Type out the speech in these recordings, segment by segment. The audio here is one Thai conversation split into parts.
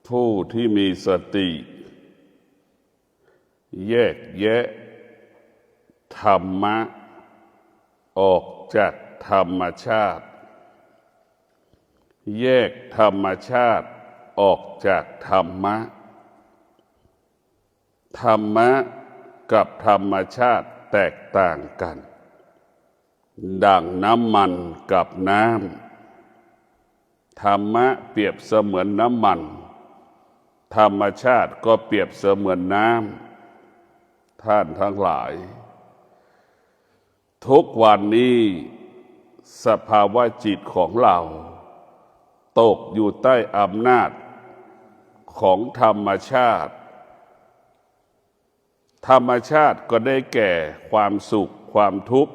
ผู้ที่มีสติแยกแยะธรรมะออกจากธรรมชาติแยกธรรมชาติออกจากธรรมะธรรมะกับธรรมชาติแตกต่างกันดั่งน้ำมันกับน้ำธรรมะเปรียบเสมือนน้ำมันธรรมชาติก็เปรียบเสมือนน้ำท่านทั้งหลายทุกวันนี้สภาวะจิตของเราตกอยู่ใต้อำนาจของธรรมชาติธรรมชาติก็ได้แก่ความสุขความทุกข์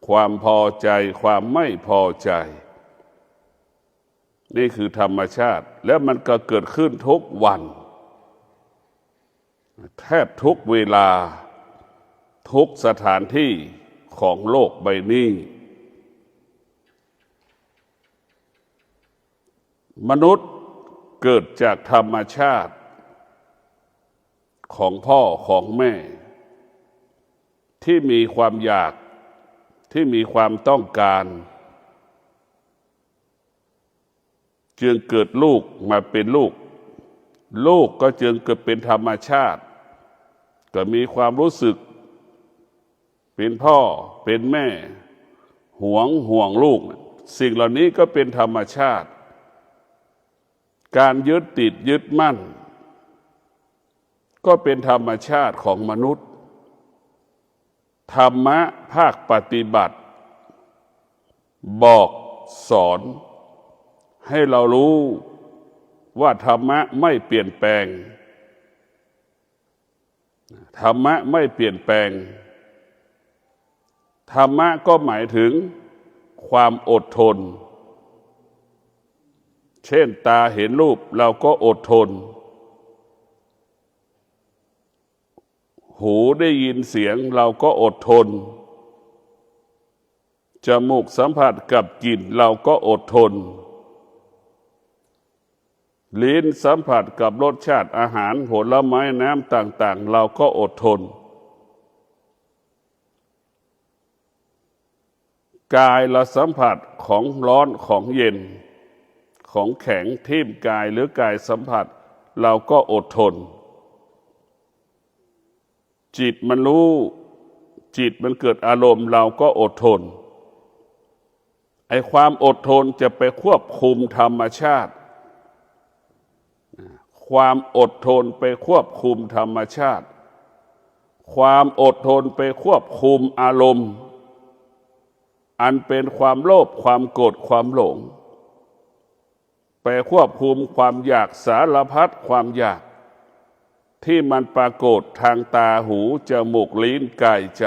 ความพอใจความไม่พอใจนี่คือธรรมชาติและมันก็เกิดขึ้นทุกวันแทบทุกเวลาทุกสถานที่ของโลกใบนี้มนุษย์เกิดจากธรรมชาติของพ่อของแม่ที่มีความอยากที่มีความต้องการจึงเกิดลูกมาเป็นลูกลูกก็จึงเกิดเป็นธรรมชาติก็มีความรู้สึกเป็นพ่อเป็นแม่ห่วงลูกสิ่งเหล่านี้ก็เป็นธรรมชาติการยึดติดยึดมั่นก็เป็นธรรมชาติของมนุษย์ธรรมะภาคปฏิบัติบอกสอนให้เรารู้ว่าธรรมะไม่เปลี่ยนแปลงธรรมะไม่เปลี่ยนแปลงธรรมะก็หมายถึงความอดทนเช่นตาเห็นรูปเราก็อดทนหูได้ยินเสียงเราก็อดทนจมูกสัมผัสกับกลิ่นเราก็อดทนลิ้นสัมผัสกับรสชาติอาหารผลไม้น้ำต่างๆเราก็อดทนกายเราสัมผัสของร้อนของเย็นของแข็งทิ่มกายหรือกายสัมผัสเราก็อดทนจิตมันรู้จิตมันเกิดอารมณ์เราก็อดทนไอ้ความอดทนจะไปควบคุมธรรมชาติความอดทนไปควบคุมธรรมชาติความอดทนไปควบคุมอารมณ์อันเป็นความโลภความโกรธความหลงไปควบคุมความอยากสารพัดความอยากที่มันปรากฏทางตาหูจมูกลิ้นกายใจ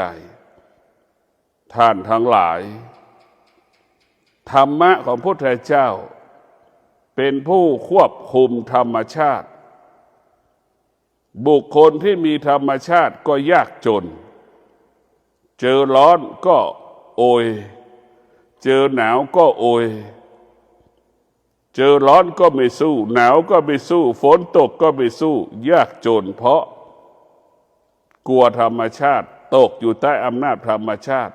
ท่านทั้งหลายธรรมะของพระพุทธเจ้าเป็นผู้ควบคุมธรรมชาติบุคคลที่มีธรรมชาติก็ยากจนเจอร้อนก็โอยเจอหนาวก็โอยเจอร้อนก็ไม่สู้หนาวก็ไม่สู้ฝนตกก็ไม่สู้ยากจนเพราะกลัวธรรมชาติตกอยู่ใต้อำนาจธรรมชาติ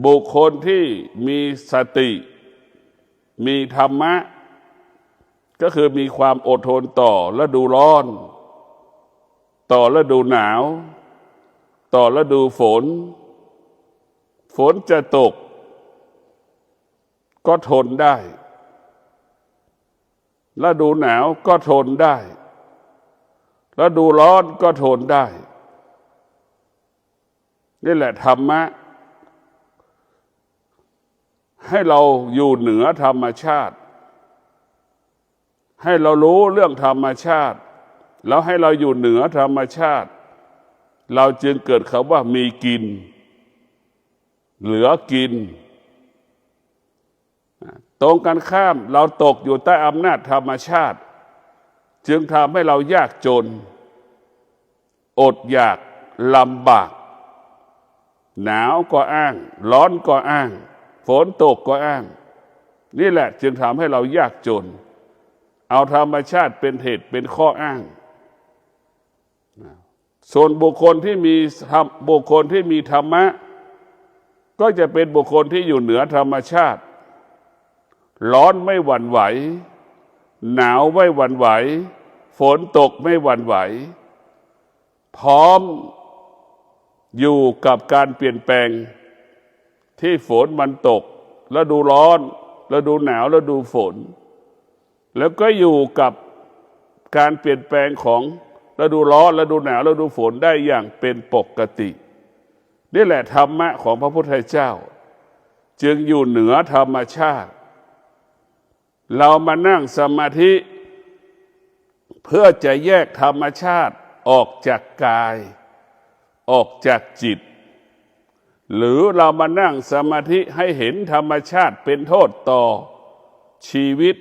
บุคคลที่มีสติมีธรรมะก็คือมีความอดทนต่อฤดูร้อนต่อฤดูหนาวต่อฤดูฝนฝนจะตกก็ทนได้ฤดูหนาวก็ทนได้ฤดูร้อนก็ทนได้นี่แหละธรรมะให้เราอยู่เหนือธรรมชาติให้เรารู้เรื่องธรรมชาติแล้วให้เราอยู่เหนือธรรมชาติเราจึงเกิดคำว่ามีกินเหลือกินตรงกันข้ามเราตกอยู่ใต้อำนาจธรรมชาติจึงทำให้เรายากจนอดอยากลำบากหนาวก็อ้างร้อนก็อ้างฝนตกก็อ้างนี่แหละจึงทำให้เรายากจน เอาธรรมชาติเป็นเหตุเป็นข้ออ้างส่วนบุคคลที่มีธรรมะก็จะเป็นบุคคลที่อยู่เหนือธรรมชาติร้อนไม่หวั่นไหวหนาวไม่หวั่นไหวฝนตกไม่หวั่นไหวพร้อมอยู่กับการเปลี่ยนแปลงที่ฝนมันตกฤดูร้อนฤดูหนาวฤดูฝนแล้วก็อยู่กับการเปลี่ยนแปลงของฤดูร้อนฤดูหนาวฤดูฝนได้อย่างเป็นปกตินี่แหละธรรมะของพระพุทธเจ้าจึงอยู่เหนือธรรมชาติเรามานั่งสมาธิเพื่อจะแยกธรรมชาติออกจากกายออกจากจิตหรือเรามานั่งสมาธิให้เห็นธรรมชาติเป็นโทษต่อชีวิต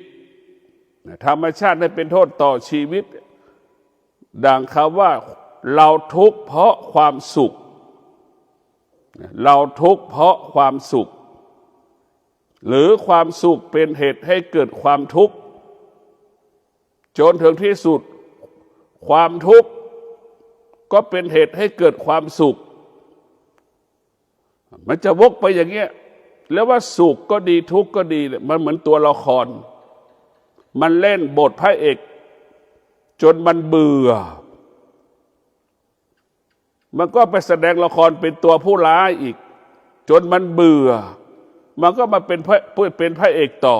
ธรรมชาติได้เป็นโทษต่อชีวิตดังคำว่าเราทุกข์เพราะความสุขเราทุกข์เพราะความสุขหรือความสุขเป็นเหตุให้เกิดความทุกข์จนถึงที่สุดความทุกข์ก็เป็นเหตุให้เกิดความสุขมันจะวกไปอย่างเงี้ยแล้วว่าสุขก็ดีทุกข์ก็ดีมันเหมือนตัวละครมันเล่นบทพระเอกจนมันเบื่อมันก็ไปแสดงละครเป็นตัวผู้ร้ายอีกจนมันเบื่อมันก็มาเป็นพระเอกต่อ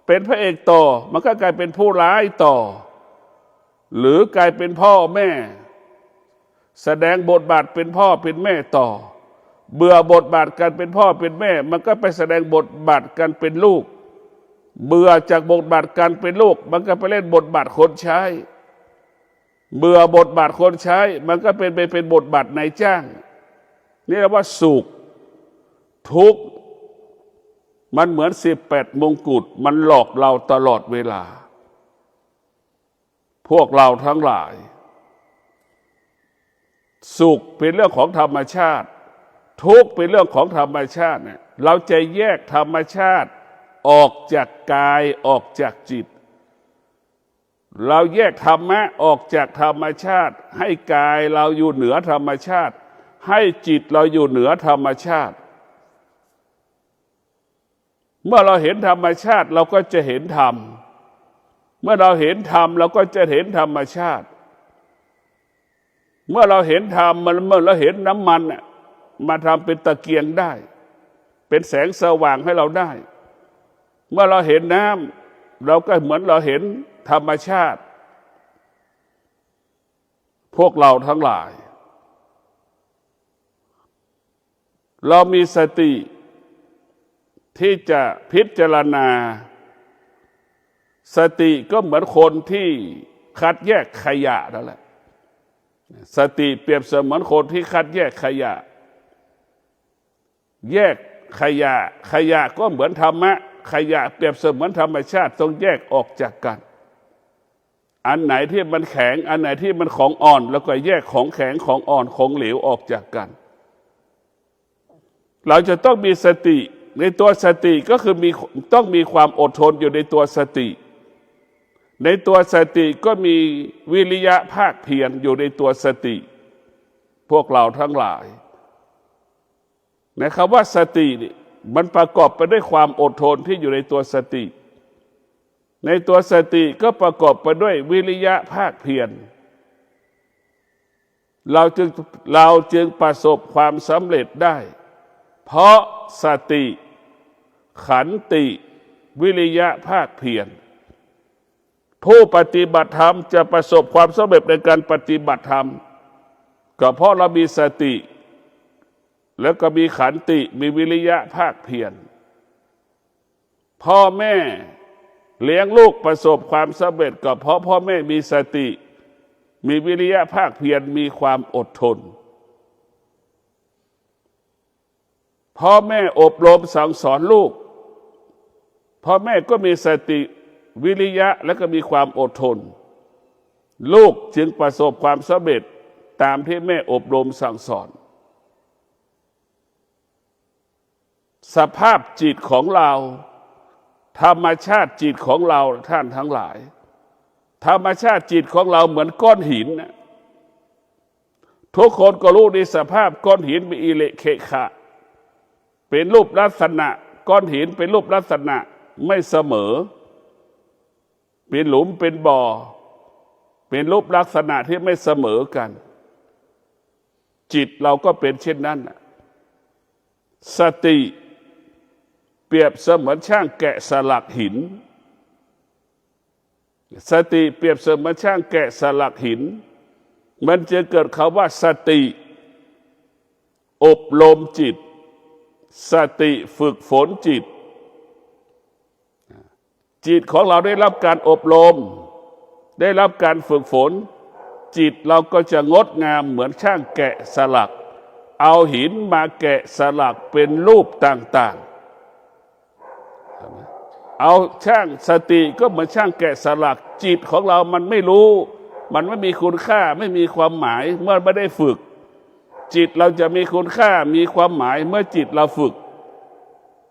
เป็นพระเอกต่อมันก็กลายเป็นผู้ร้ายต่อหรือกลายเป็นพ่อแม่แสดงบทบาทเป็นพ่อเป็นแม่ต่อเบื่อบทบาทการเป็นพ่อเป็นแม่มันก็ไปแสดงบทบาทการเป็นลูกเบื่อจากบทบาทการเป็นลูกมันก็ไปเล่นบทบาทคนใช้เบื่อบทบาทคนใช้มันก็เป็นบทบาทนายจ้างนี่เรียกว่าสุขทุกข์มันเหมือน18มงกุฎมันหลอกเราตลอดเวลาพวกเราทั้งหลายสุขเป็นเรื่องของธรรมชาติทุกข์เป็นเรื่องของธรรมชาติเนี่ยเราจะแยกธรรมชาติออกจากกายออกจากจิตเราแยกธรรมะออกจากธรรมชาติให้กายเราอยู่เหนือธรรมชาติให้จิตเราอยู่เหนือธรรมชาติเมื่อเราเห็นธรรมชาติเราก็จะเห็นธรรมเมื่อเราเห็นธรรมเราก็จะเห็นธรรมชาติเมื่อเราเห็นธรรมเมื่อเราเห็นน้ำมันมาทำเป็นตะเกียงได้เป็นแสงสว่างให้เราได้เมื่อเราเห็นน้ำเราก็เหมือนเราเห็นธรรมชาติพวกเราทั้งหลายเรามีสติที่จะพิจารณาสติก็เหมือนคนที่คัดแยกขยะนั่นแหละสติเปรียบเสมือนคนที่คัดแยกขยะแยกขยะก็เหมือนธรรมะขยะเปรียบเสมือนธรรมชาติต้องแยกออกจากกันอันไหนที่มันแข็งอันไหนที่มันของอ่อนแล้วก็แยกของแข็งของอ่อนของเหลวออกจากกันเราจะต้องมีสติในตัวสติก็คือต้องมีความอดทนอยู่ในตัวสติในตัวสติก็มีวิริยะภาคเพียรอยู่ในตัวสติพวกเราทั้งหลายในคำว่าสตินี่มันประกอบไปด้วยความอดทนที่อยู่ในตัวสติในตัวสติก็ประกอบไปด้วยวิริยะภาคเพียรเราจึงประสบความสำเร็จได้เพราะสติขันติวิริยะภาคเพียรผู้ปฏิบัติธรรมจะประสบความสำเร็จในการปฏิบัติธรรมก็เพราะเรามีสติแล้วก็มีขันติมีวิริยะภาคเพียรพ่อแม่เลี้ยงลูกประสบความสำเร็จก็เพราะพ่อแม่มีสติมีวิริยะภาคเพียรมีความอดทนพ่อแม่อบรมสั่งสอนลูกพ่อแม่ก็มีสติวิริยะและก็มีความอดทนลูกจึงประสบความสำเร็จตามที่แม่อบรมสั่งสอนสภาพจิตของเรา ธรรมชาติจิตของเราท่านทั้งหลายธรรมชาติจิตของเราเหมือนก้อนหินนะทุกคนก็รู้ในสภาพก้อนหินเป็นอิเละเคขะเป็นรูปลักษณะก้อนหินเป็นรูปลักษณะไม่เสมอเป็นหลุมเป็นบ่อเป็นรูปลักษณะที่ไม่เสมอกันจิตเราก็เป็นเช่นนั้นสติเปรียบเสมือนช่างแกะสลักหินสติเปรียบเสมือนช่างแกะสลักหินมันจะเกิดคำว่าสติอบรมจิตสติฝึกฝนจิตจิตของเราได้รับการอบรมได้รับการฝึกฝนจิตเราก็จะงดงามเหมือนช่างแกะสลักเอาหินมาแกะสลักเป็นรูปต่างๆเอาช่างสติก็เหมือนช่างแกะสลักจิตของเรามันไม่รู้มันไม่มีคุณค่าไม่มีความหมายเมื่อไม่ได้ฝึกจิตเราจะมีคุณค่ามีความหมายเมื่อจิตเราฝึก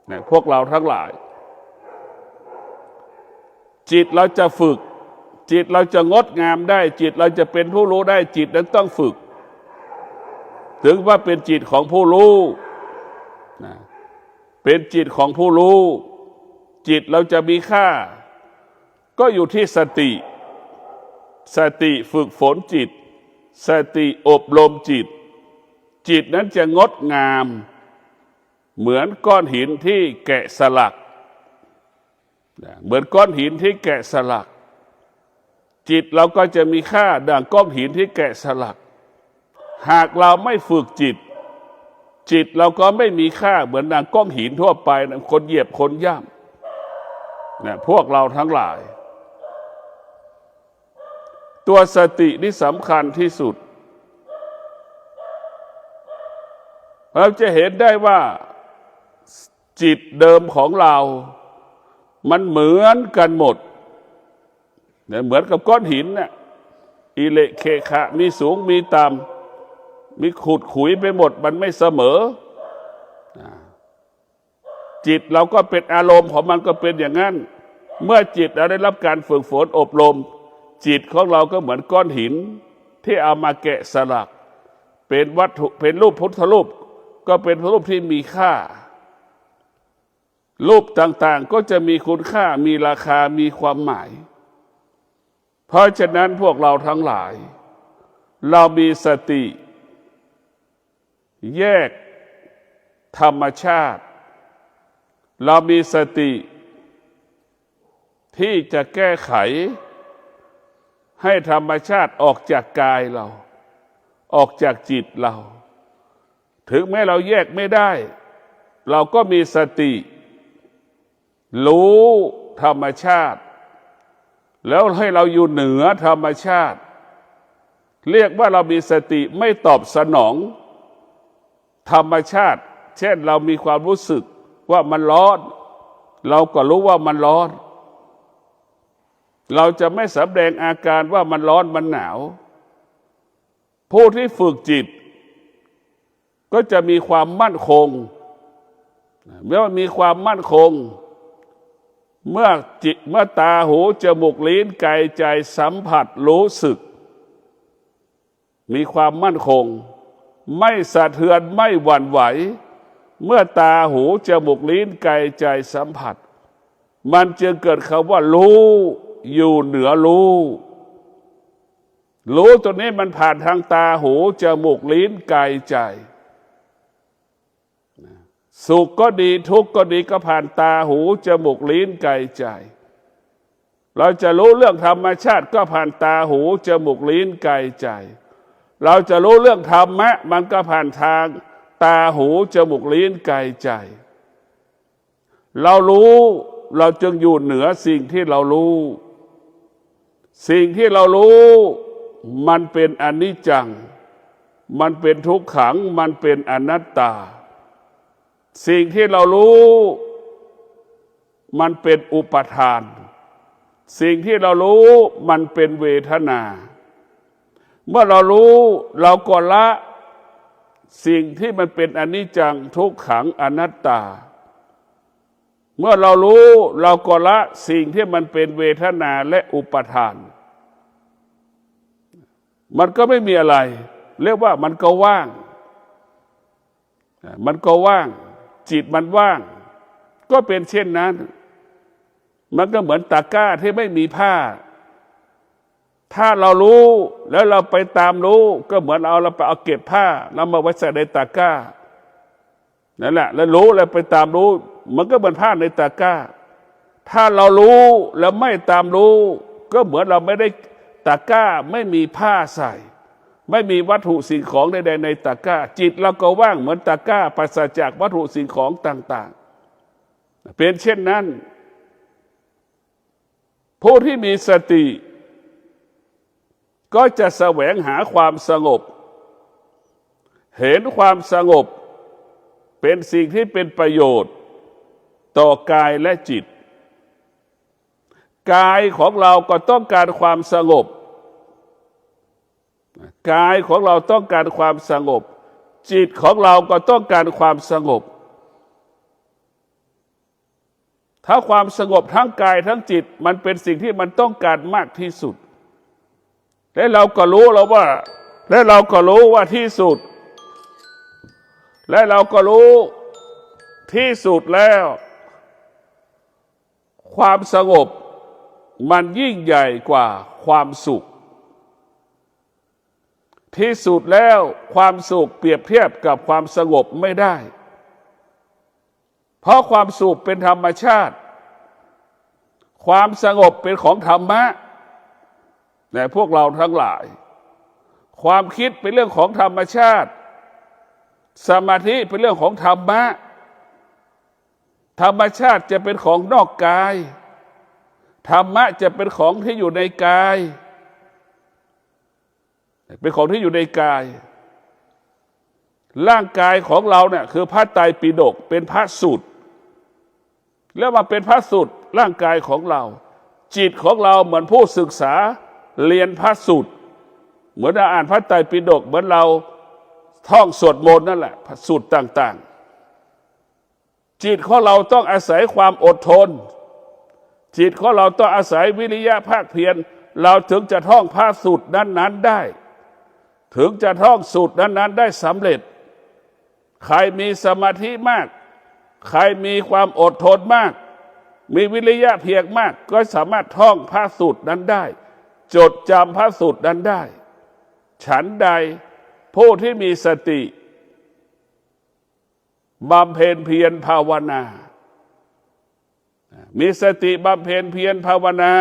เนี่ยพวกเราทั้งหลายจิตเราจะฝึกจิตเราจะงดงามได้จิตเราจะเป็นผู้รู้ได้จิตนั้นต้องฝึกถึงว่าเป็นจิตของผู้รู้นะเป็นจิตของผู้รู้จิตเราจะมีค่าก็อยู่ที่สติสติฝึกฝนจิตสติอบรมจิตจิตนั้นจะงดงามเหมือนก้อนหินที่แกะสลักเหมือนก้อนหินที่แกะสลักจิตเราก็จะมีค่าดังก้อนหินที่แกะสลักหากเราไม่ฝึกจิตจิตเราก็ไม่มีค่าเหมือนดังก้อนหินทั่วไปนะคนเหยียบคนย่ำนะพวกเราทั้งหลายตัวสตินี่สำคัญที่สุดเราจะเห็นได้ว่าจิตเดิมของเรามันเหมือนกันหมดเนี่ยเหมือนกับก้อนหินน่ะอิเละเคขะมีสูงมีต่ำมีขุดขุยไปหมดมันไม่เสมอจิตเราก็เป็นอารมณ์ของมันก็เป็นอย่างนั้นเมื่อจิตเราได้รับการฝึกฝนอบรมจิตของเราก็เหมือนก้อนหินที่เอามาแกะสลักเป็นวัตถุเป็นรูปพุทธรูปก็เป็นรูปที่มีค่ารูปต่างๆก็จะมีคุณค่ามีราคามีความหมายเพราะฉะนั้นพวกเราทั้งหลายเรามีสติแยกธรรมชาติเรามีสติที่จะแก้ไขให้ธรรมชาติออกจากกายเราออกจากจิตเราถึงแม้เราแยกไม่ได้เราก็มีสติรู้ธรรมชาติแล้วให้เราอยู่เหนือธรรมชาติเรียกว่าเรามีสติไม่ตอบสนองธรรมชาติเช่นเรามีความรู้สึกว่ามันร้อนเราก็รู้ว่ามันร้อนเราจะไม่แสดงอาการว่ามันร้อนมันหนาวผู้ที่ฝึกจิตก็จะมีความมั่นคงเมื่อมีความมั่นคงเมื่อตาหูจมูกลิ้นกายใจสัมผัสรู้สึกมีความมั่นคงไม่สะเทือนไม่หวั่นไหวเมื่อตาหูจมูกลิ้นกายใจสัมผัสมันจึงเกิดคำว่ารู้อยู่เหนือรู้ตัวนี้มันผ่านทางตาหูจมูกลิ้นกายใจสุขก็ดีทุกข์ก็ดีก็ผ่านตาหูจมูกลิ้นกายใจเราจะรู้เรื่องธรรมชาติก็ผ่านตาหูจมูกลิ้นกายใจเราจะรู้เรื่องธรรมะมันก็ผ่านทางตาหูจมูกลิ้นกายใจเรารู้เราจึงอยู่เหนือสิ่งที่เรารู้สิ่งที่เรารู้มันเป็นอนิจจังมันเป็นทุกขังมันเป็นอนัตตาสิ่งที่เรารู้มันเป็นอุปทานสิ่งที่เรารู้มันเป็นเวทนาเมื่อเรารู้เราก็ละสิ่งที่มันเป็นอนิจจังทุกขังอนัตตา เมื่อเรารู้เราก็ละสิ่งที่มันเป็นเวทนาและอุปทาน มันก็ไม่มีอะไรเรียกว่ามันก็ว่างจิตมันว่างก็เป็นเช่นนั้นมันก็เหมือนตะกร้าที่ไม่มีผ้าถ้าเรารู้แล้วเราไปตามรู้ก็เหมือนเราไปเอาเก็บผ้าแล้วมาไว้ใส่ในตะกร้านั่นแหละแล้วรู้แล้วไปตามรู้มันก็เหมือนผ้าในตะกร้าถ้าเรารู้แล้วไม่ตามรู้ก็เหมือนเราไม่ได้ตะกร้าไม่มีผ้าใส่ไม่มีวัตถุสิ่งของใดๆในตะกร้าจิตเราก็ว่างเหมือนตะกร้าปราศจากวัตถุสิ่งของต่างๆเป็นเช่นนั้นผู้ที่มีสติก็จะแสวงหาความสงบเห็นความสงบเป็นสิ่งที่เป็นประโยชน์ต่อกายและจิตกายของเราก็ต้องการความสงบกายของเราต้องการความสงบจิตของเราก็ต้องการความสงบถ้าความสงบทั้งกายทั้งจิตมันเป็นสิ่งที่มันต้องการมากที่สุดและเราก็รู้ว่าที่สุดและเราก็รู้ที่สุดแล้วความสงบมันยิ่งใหญ่กว่าความสุขที่สุดแล้วความสุขเปรียบเทียบกับความสงบไม่ได้เพราะความสุขเป็นธรรมชาติความสงบเป็นของธรรมะแต่พวกเราทั้งหลายความคิดเป็นเรื่องของธรรมชาติสมาธิเป็นเรื่องของธรรมะธรรมชาติจะเป็นของนอกกายธรรมะจะเป็นของที่อยู่ในกายเป็นของที่อยู่ในกายร่างกายของเราเนี่ยคือพระไตรปิฎกเป็นพระสูตรแล้วมาเป็นพระสูตรร่างกายของเราจิตของเราเหมือนผู้ศึกษาเรียนพระสูตรเหมือนอ่านพระไตรปิฎกเหมือนเราท่องสวดมนต์นั่นแหละพระสูตรต่างๆจิตของเราต้องอาศัยความอดทนจิตของเราต้องอาศัยวิริยะภาคเพียรเราถึงจะท่องพระสูตรนั้นๆได้ถึงจะท่องสูตรนั้นๆได้สำเร็จใครมีสมาธิมากใครมีความอดทนมากมีวิริยะเพียรมากก็สามารถท่องพระสูตรนั้นได้จดจำพระสูตรนั้นได้ฉันใดผู้ที่มีสติบำเพ็ญเพียรภาวนามีสติบำเพ็ญเพียรภาวนา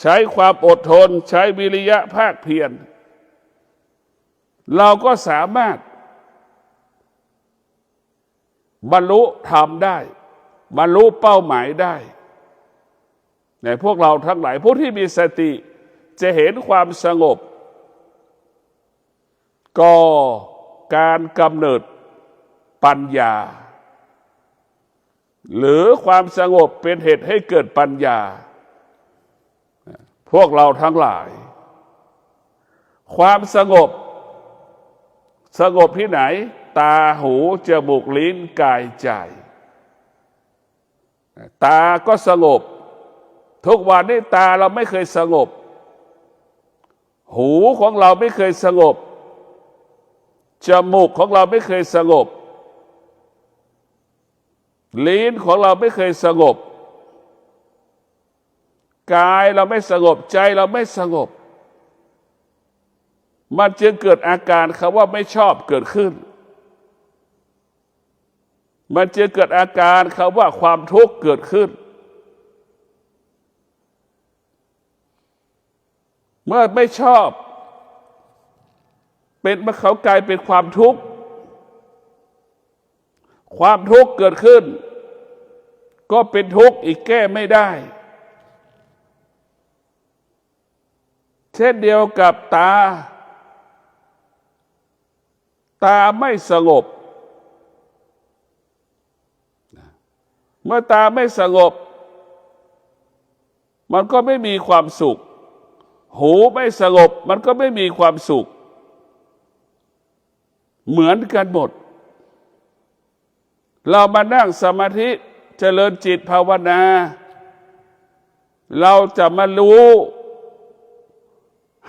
ใช้ความอดทนใช้วิริยะภาคเพียรเราก็สามารถบรรลุธรรมได้บรรลุเป้าหมายได้ในพวกเราทั้งหลายผู้ที่มีสติจะเห็นความสงบก็การกำเนิดปัญญาหรือความสงบเป็นเหตุให้เกิดปัญญาพวกเราทั้งหลายความสงบที่ไหนตาหูจมูกลิ้นกายใจตาก็สงบทุกวันนี้ตาเราไม่เคยสงบหูของเราไม่เคยสงบจมูกของเราไม่เคยสงบลิ้นของเราไม่เคยสงบกายเราไม่สงบใจเราไม่สงบมันจึงเกิดอาการคำว่าไม่ชอบเกิดขึ้นมันจึงเกิดอาการคำว่าความทุกข์เกิดขึ้นเมื่อไม่ชอบเมื่อเขากลายเป็นความทุกข์ความทุกข์เกิดขึ้นก็เป็นทุกข์อีกแก้ไม่ได้เช่นเดียวกับตาไม่สงบเมื่อตาไม่สงบมันก็ไม่มีความสุขหูไม่สงบมันก็ไม่มีความสุขเหมือนกันหมดเรามานั่งสมาธิ เจริญจิตภาวนาเราจะมารู้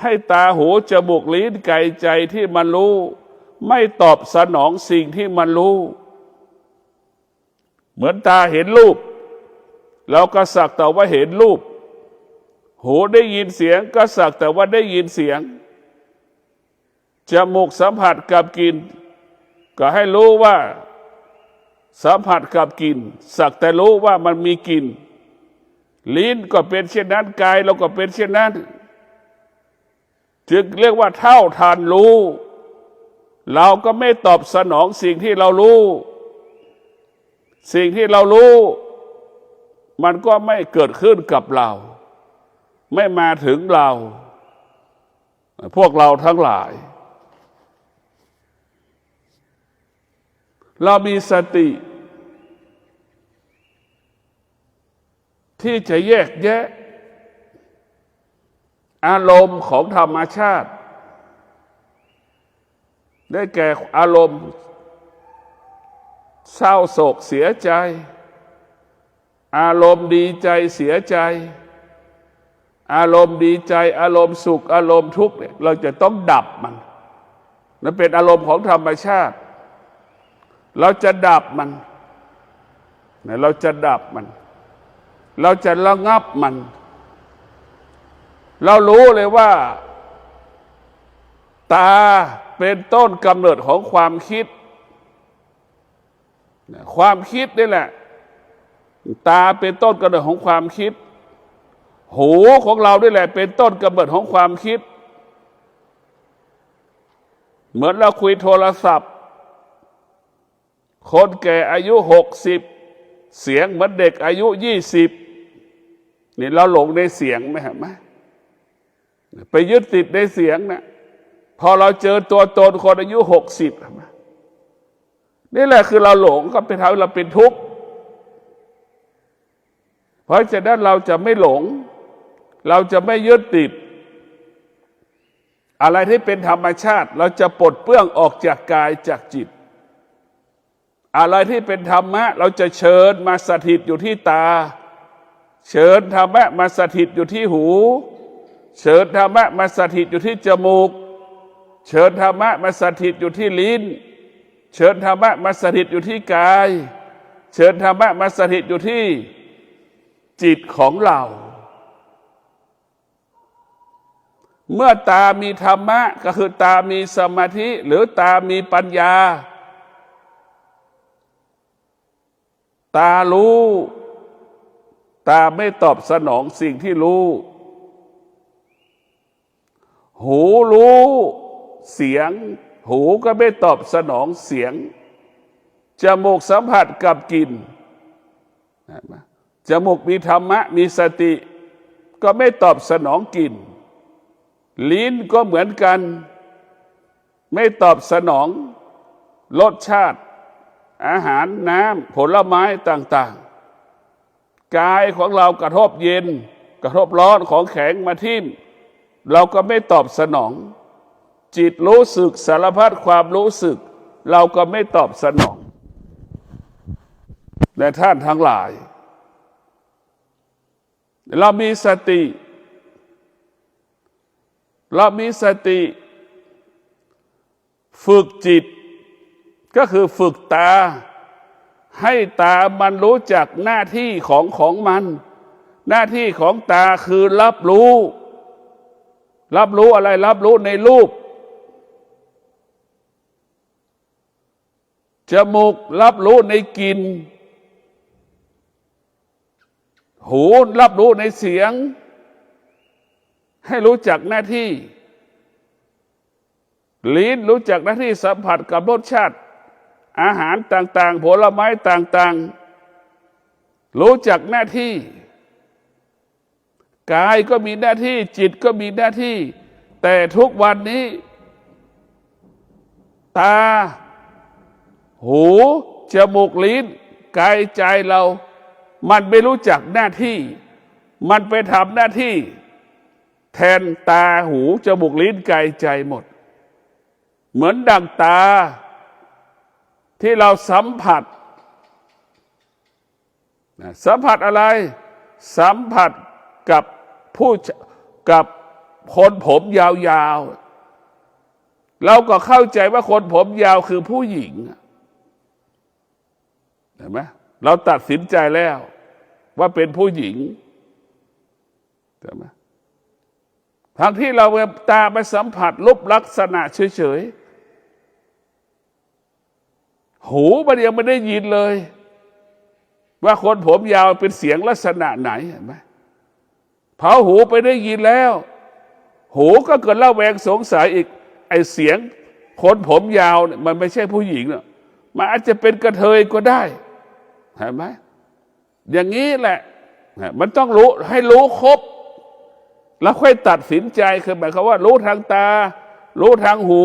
ให้ตาหูจมูกลิ้นกายใจที่มันรู้ไม่ตอบสนองสิ่งที่มันรู้เหมือนตาเห็นรูปเราก็สักแต่ว่าเห็นรูปหูได้ยินเสียงก็สักแต่ว่าได้ยินเสียงจมูกสัมผัสกับกลิ่นก็ให้รู้ว่าสัมผัสกับกลิ่นสักแต่รู้ว่ามันมีกลิ่นลิ้นก็เป็นเช่นนั้นกายเราก็เป็นเช่นนั้นจึงเรียกว่าเท่าทันรู้เราก็ไม่ตอบสนองสิ่งที่เรารู้สิ่งที่เรารู้มันก็ไม่เกิดขึ้นกับเราไม่มาถึงเราพวกเราทั้งหลายเรามีสติที่จะแยกแยะอารมณ์ของธรรมชาติได้แก่อารมณ์เศร้าโศกเสียใจอารมณ์ดีใจเสียใจอารมณ์ดีใจอารมณ์สุขอารมณ์ทุกข์เนี่ยเราจะต้องดับมันนั่นเป็นอารมณ์ของธรรมชาติเราจะดับมันเราจะดับมันเราจะระงับมันเรารู้เลยว่าตาเป็นต้นกำเนิดของความคิดความคิดนี่แหละตาเป็นต้นกำเนิดของความคิดหูของเรานี่แหละเป็นต้นกำเนิดของความคิดเหมือนเราคุยโทรศัพท์คนแก่อายุ60เสียงเหมือนเด็กอายุ20นี่เราหลงในเสียงไหมฮะไปยึดติดในเสียงนะพอเราเจอตัวตนคนอายุ60นี่แหละคือเราหลงก็เป็นทำให้เราเป็นทุกข์เพราะฉะนั้นเราจะไม่หลงเราจะไม่ยึดติดอะไรที่เป็นธรรมชาติเราจะปลดเปลื้องออกจากกายจากจิตอะไรที่เป็นธรรมะเราจะเชิญมาสถิตอยู่ที่ตาเชิญธรรมะมาสถิตอยู่ที่หูเชิญธรรมะมาสถิตอยู่ที่จมูกเชิญธรรมะมาสถิตอยู่ที่ลิ้นเชิญธรรมะมาสถิตอยู่ที่กายเชิญธรรมะมาสถิตอยู่ที่จิตของเราเมื่อตามีธรรมะก็คือตามีสมาธิหรือตามีปัญญาตารู้ตาไม่ตอบสนองสิ่งที่รู้หูรู้เสียงหูก็ไม่ตอบสนองเสียงจมูกสัมผัสกับกลิ่นจมูกมีธรรมะมีสติก็ไม่ตอบสนองกลิ่นลิ้นก็เหมือนกันไม่ตอบสนองรสชาติอาหารน้ำผลไม้ต่างๆกายของเรากระทบเย็นกระทบร้อนของแข็งมาทิ่มเราก็ไม่ตอบสนองจิตรู้สึกสารพัดความรู้สึกเราก็ไม่ตอบสนองแต่ท่านทั้งหลายเรามีสติฝึกจิตก็คือฝึกตาให้ตามันรู้จักหน้าที่ของมันหน้าที่ของตาคือรับรู้อะไรรับรู้ในรูปจมูกรับรู้ในกลิ่นหูรับรู้ในเสียงให้รู้จักหน้าที่ลิ้นรู้จักหน้าที่สัมผัสกับรสชาติอาหารต่างๆผลไม้ต่างๆรู้จักหน้าที่กายก็มีหน้าที่จิตก็มีหน้าที่แต่ทุกวันนี้ตาหูจมูกลิ้นกายใจเรามันไม่รู้จักหน้าที่มันไปทำหน้าที่แทนตาหูจมูกลิ้นกายใจหมดเหมือนดั่งตาที่เราสัมผัส สัมผัสอะไรสัมผัสกับกับคนผมยาวๆเราก็เข้าใจว่าคนผมยาวคือผู้หญิงเห็นไหมเราตัดสินใจแล้วว่าเป็นผู้หญิงเห็นไหมทั้งที่เราตาไปสัมผัสรูปลักษณะเฉยๆหูมันยังไม่ได้ยินเลยว่าคนผมยาวเป็นเสียงลักษณะไหนเห็นไหมพอหูไปได้ยินแล้วหูก็เกิดระแวงสงสัยอีกไอเสียงคนผมยาวเนี่ยมันไม่ใช่ผู้หญิงหรอกมันอาจจะเป็นกระเทยก็ได้เห็นไหมอย่างนี้แหละมันต้องรู้ให้รู้ครบแล้วค่อยตัดสินใจคือหมายความว่ารู้ทางตารู้ทางหู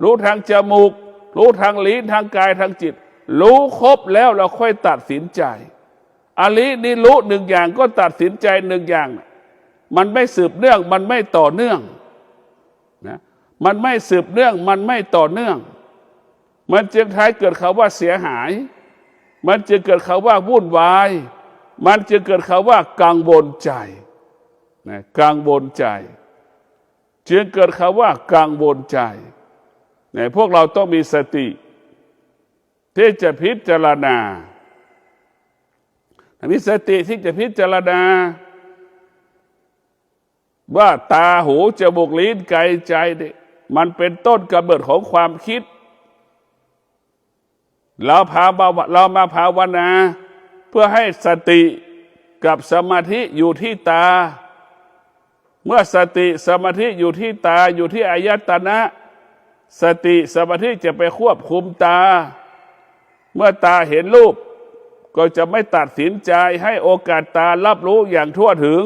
รู้ทางจมูกรู้ทางลิ้นทางกายทางจิตรู้ครบแล้วเราค่อยตัดสินใจอันนี้รู้หนึ่งอย่างก็ตัดสินใจหนึ่งอย่างมันไม่สืบเนื่องมันไม่ต่อเนื่องนะมันไม่สืบเนื่องมันไม่ต่อเนื่องมันจึงท้ายเกิดคำว่าเสียหายมันจึงเกิดคำว่าวุ่นวายมันจึงเกิดคำว่ากังวลใจนะกังวลใจจึงเกิดคำว่ากังวลใจเนี่ยพวกเราต้องมีสติที่จะพิจารณามีสติที่จะพิจารณาว่าตาหูจมูกลิ้นกายใจเนี่ยมันเป็นต้นกำเนิดของความคิดเรามาภาวนาเพื่อให้สติกับสมาธิอยู่ที่ตาเมื่อสติสมาธิอยู่ที่ตาอยู่ที่อายตนะสติสมาธิจะไปควบคุมตาเมื่อตาเห็นรูปก็จะไม่ตัดสินใจให้โอกาสตารับรู้อย่างทั่วถึง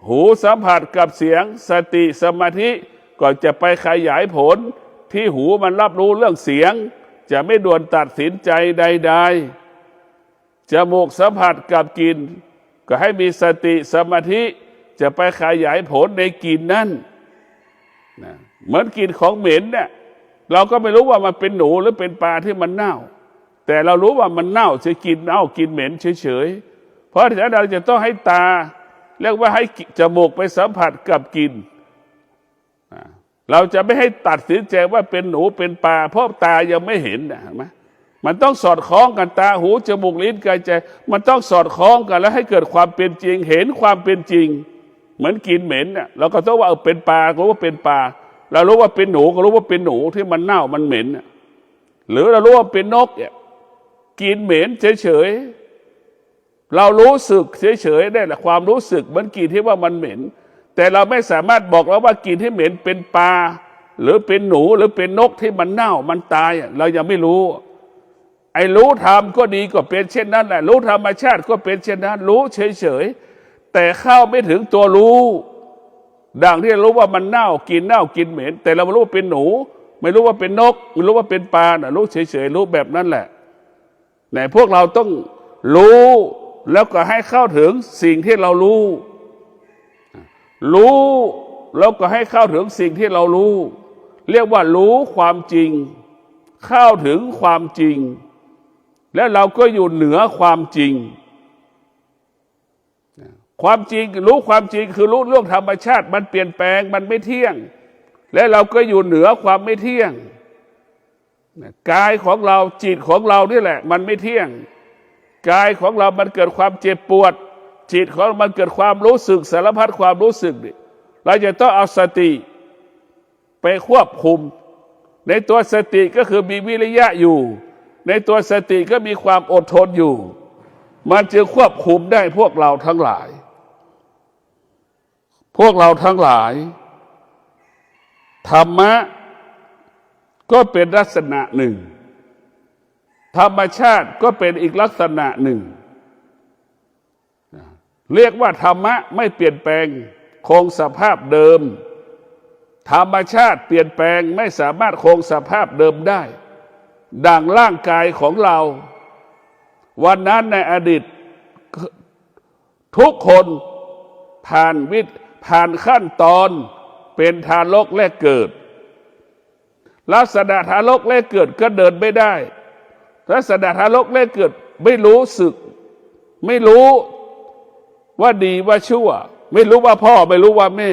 หูสัมผัสกับเสียงสติสมาธิก็จะไปขยายผลที่หูมันรับรู้เรื่องเสียงจะไม่ด่วนตัดสินใจใดๆจมูกสัมผัสกับกลิ่นก็ให้มีสติสมาธิจะไปขยายผลในกลิ่นนั้นนะเหมือนกลิ่นของเหม็นเนี่ยเราก็ไม่รู้ว่ามันเป็นหนูหรือเป็นปลาที่มันเน่าแต่เรารู้ว่ามันเน่าจะกินเน่ากินเหม็นเฉยๆเพราะฉะนั้นเราจะต้องให้ตาเรียกว่าให้จมูกไปสัมผัสกับกลิ่นเราจะไม่ให้ตัดสินใจว่าเป็นหนูเป็นปลาเพราะตายังไม่เห็นนะเห็นไหมมันต้องสอดคล้องกันตาหูจมูกลิ้นกายใจมันต้องสอดคล้องกันแล้วให้เกิดความเป็นจริงเห็นความเป็นจริงเหมือนกินเหม็นเนี่ยเราก็ต้องว่าเป็นปลาก็รู้ว่าเป็นปลาเรารู้ว่าเป็นหนูก็รู้ว่าเป็นหนูที่มันเน่ามันเหม็นหรือเรารู้ว่าเป็นนกเนี่ยกินเหม็นเฉยๆเรารู้สึกเฉยๆได้แหละความรู้สึกเหมือนกินที่ว่ามันเหม็นแต่เราไม่สามารถบอกแล้วว่ากินที่เหม็นเป็นปลาหรือเป็นหนูหรือเป็นนกที่มันเน่ามันตายเรายังไม่รู้ไอ้รู้ธรรมก็ดีก็เป็นเช่นนั้นแหละรู้ธรรมชาติก็เป็นเช่นนั้นรู้เฉยๆแต่เข้าไม่ถึงตัวรู้ดังที่รู้ว่ามันเน่ากินเหม็นแต่เราไม่รู้ว่าเป็นหนูไม่รู้ว่าเป็นนกไม่รู้ว่าเป็นปลารู้เฉยๆรู้แบบนั้นแหละไหนพวกเราต้องรู้แล้วก็ให้เข้าถึงสิ่งที่เรารู้แล้วก็ให้เข้าถึงสิ่งที่เรารู้เรียกว่ารู้ความจริงเข้าถึงความจริงและเราก็อยู่เหนือความจริงความจริงรู้ความจริงคือรู้เรื่องธรรมชาติมันเปลี่ยนแปลงมันไม่เที่ยงและเราก็อยู่เหนือความไม่เที่ยงกายของเราจิตของเรานี่แหละมันไม่เที่ยงกายของเรามันเกิดความเจ็บปวดจิตของมันเกิดความรู้สึกสารพัดความรู้สึกนี่เราจะต้องเอาสติไปควบคุมในตัวสติก็คือมีวิริยะอยู่ในตัวสติก็มีความอดทนอยู่มันจึงควบคุมได้พวกเราทั้งหลายธรรมะก็เป็นลักษณะหนึ่งธรรมชาติก็เป็นอีกลักษณะหนึ่งเรียกว่าธรรมะไม่เปลี่ยนแปลงคงสภาพเดิมธรรมชาติเปลี่ยนแปลงไม่สามารถคงสภาพเดิมได้ดังร่างกายของเราวันนั้นในอดีตทุกคนผ่านขั้นตอนเป็นทารกแรกเกิดลักษณะทารกแรกเกิดก็เดินไม่ได้ลักษณะทารกแรกเกิดไม่รู้สึก ไม่รู้ว่าดีว่าชั่วไม่รู้ว่าพ่อไม่รู้ว่าแม่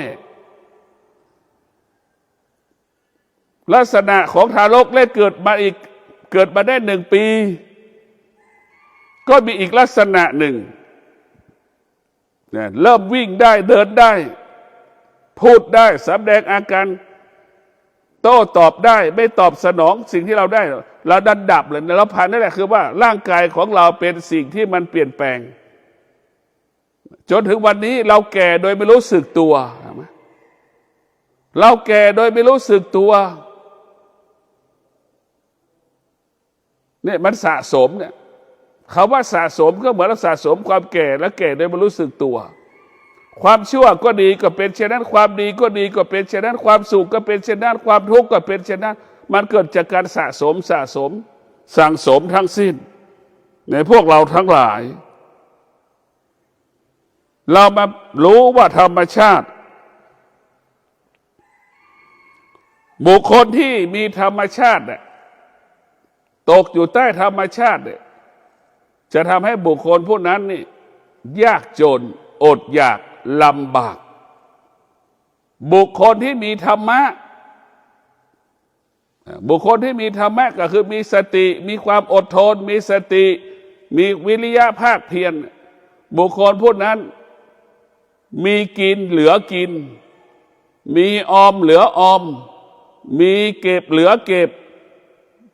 ลักษณะของทารกและเกิดมาได้1 ปีก็มีอีกลักษณะหนึ่งเริ่มวิ่งได้เดินได้พูดได้แสดงอาการโต้ตอบได้ไม่ตอบสนองสิ่งที่เราได้เราดับเลยเราผ่านนั่นแหละคือว่าร่างกายของเราเป็นสิ่งที่มันเปลี่ยนแปลงจนถึงวันนี้เราแก่โดยไม่รู้สึกตัวเราแก่โดยไม่รู้สึกตัวเนี่ยมันสะสมเนี่ยคำว่าสะสมก็เหมือนสะสมความแก่และแก่โดยไม่รู้สึกตัวความชั่วก็ดีก็เป็นเช่นนั้นความดีก็ดีก็เป็นเช่นนั้นความสุขก็เป็นเช่นนั้นความทุกข์ก็เป็นเช่นนั้นมันเกิดจากการสะสมสั่งสมทั้งสิ้นในพวกเราทั้งหลายเรามารู้ว่าธรรมชาติบุคคลที่มีธรรมชาติเนี่ยตกอยู่ใต้ธรรมชาติเนี่ยจะทำให้บุคคลผู้นั้นนี่ยากจนอดอยากลำบากบุคคลที่มีธรรมะบุคคลที่มีธรรมะก็คือมีสติมีความอดทนมีสติมีวิริยะภาคเพียรบุคคลผู้นั้นมีกินเหลือกินมีออมเหลือออมมีเก็บเหลือเก็บ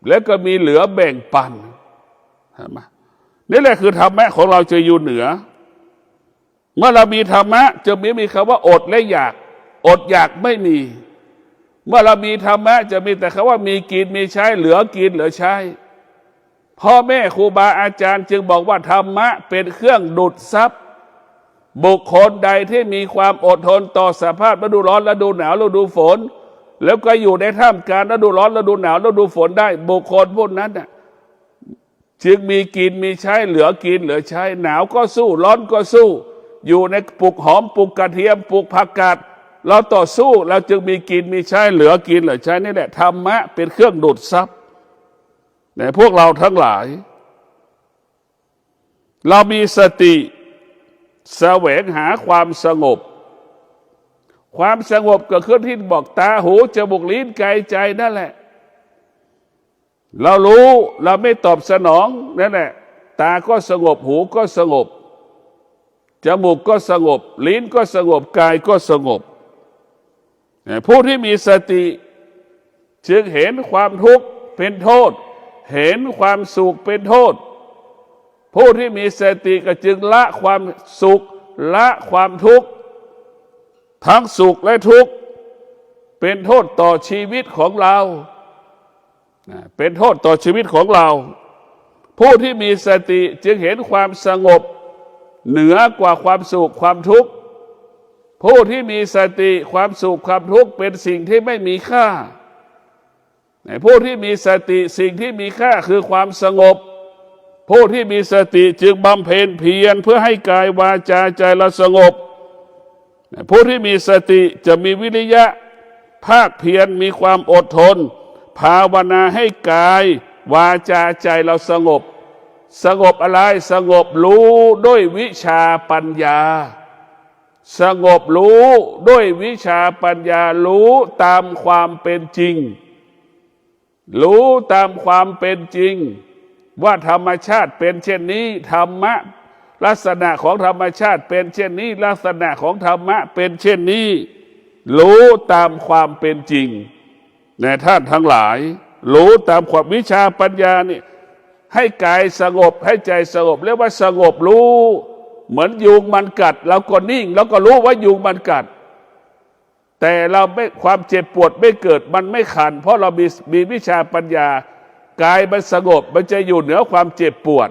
แล้วก็มีเหลือแบ่งปันเห็นไหมนี่แหละคือธรรมะของเราจะอยู่เหนือเมื่อเรามีธรรมะจะไม่มีคำว่าอดและอยากอดอยากไม่มีเมื่อเรามีธรรมะจะมีแต่คำว่ามีกินมีใช้เหลือกินเหลือใช้พ่อแม่ครูบาอาจารย์จึงบอกว่าธรรมะเป็นเครื่องดูดซับบุคคลใดที่มีความอดทนต่อสภาพฤดูร้อนฤดูหนาวฤดูฝนแล้วก็อยู่ในท่ามกลางฤดูร้อนฤดูหนาวฤดูฝนได้บุคคลพวกนั้นน่ะจึงมีกินมีใช้เหลือกินเหลือใช้หนาวก็สู้ร้อนก็สู้อยู่ในปลูกหอมปลูกกระเทียมปลูกผักกาดเราต่อสู้เราจึงมีกินมีใช้เหลือกินเหลือใช้นี่แหละธรรมะเป็นเครื่องดูดซับในพวกเราทั้งหลายเรามีสติแสวงหาความสงบความสงบก็คือที่บอกตาหูจมูกลิ้นกายใจนั่นแหละเรารู้เราไม่ตอบสนองนั่นแหละตาก็สงบหูก็สงบจมูกก็สงบลิ้นก็สงบกายก็สงบผู้ที่มีสติจึงเห็นความทุกข์เป็นโทษเห็นความสุขเป็นโทษผู้ที่มีสติก็จึงละความสุขละความทุกข์ทั้งสุขและทุกข์เป็นโทษต่อชีวิตของเราเป็นโทษต่อชีวิตของเราผู้ที่มีสติจึงเห็นความสงบเหนือกว่าความสุขความทุกข์ผู้ที่มีสติความสุขความทุกข์เป็นสิ่งที่ไม่มีค่าผู้ที่มีสติสิ่งที่มีค่าคือความสงบผู้ที่มีสติจึงบำเพ็ญเพียรเพื่อให้กายวาจาใจเราสงบผู้ที่มีสติจะมีวิริยะภาคเพียรมีความอดทนภาวนาให้กายวาจาใจเราสงบสงบอะไรสงบรู้ด้วยวิชาปัญญาสงบรู้ด้วยวิชาปัญญารู้ตามความเป็นจริงรู้ตามความเป็นจริงว่าธรรมชาติเป็นเช่นนี้ธรรมะลักษณะของธรรมชาติเป็นเช่นนี้ลักษณะของธรรมะเป็นเช่นนี้รู้ตามความเป็นจริงในท่านทั้งหลายรู้ตามความวิชาปัญญานี่ให้กายสงบให้ใจสงบเรียกว่าสงบรู้เหมือนยุงมันกัดเราก็นิ่งแล้วก็รู้ว่ายุงมันกัดแต่เราไม่ความเจ็บปวดไม่เกิดมันไม่ขันเพราะเรามีวิชาปัญญากายมันสงบมันจะอยู่เหนือความเจ็บปวด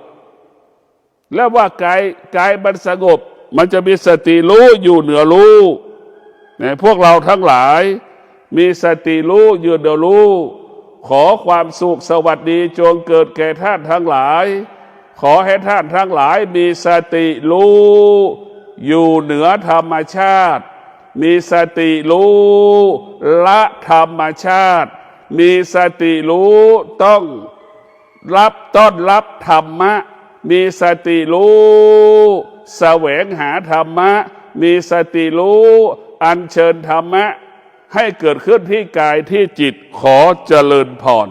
แล้วว่ากายมันสงบมันจะมีสติรู้อยู่เหนือรู้เนี่ยพวกเราทั้งหลายมีสติรู้อยู่เหนือรู้ขอความสุขสวัสดีจงเกิดแก่ท่านทั้งหลายขอให้ท่านทั้งหลายมีสติรู้อยู่เหนือธรรมชาติมีสติรู้ละธรรมชาติมีสติรู้ต้องต้อนรับธรรมะ มีสติรู้แสวงหาธรรมะมีสติรู้อัญเชิญธรรมะให้เกิดขึ้นที่กายที่จิตขอเจริญพร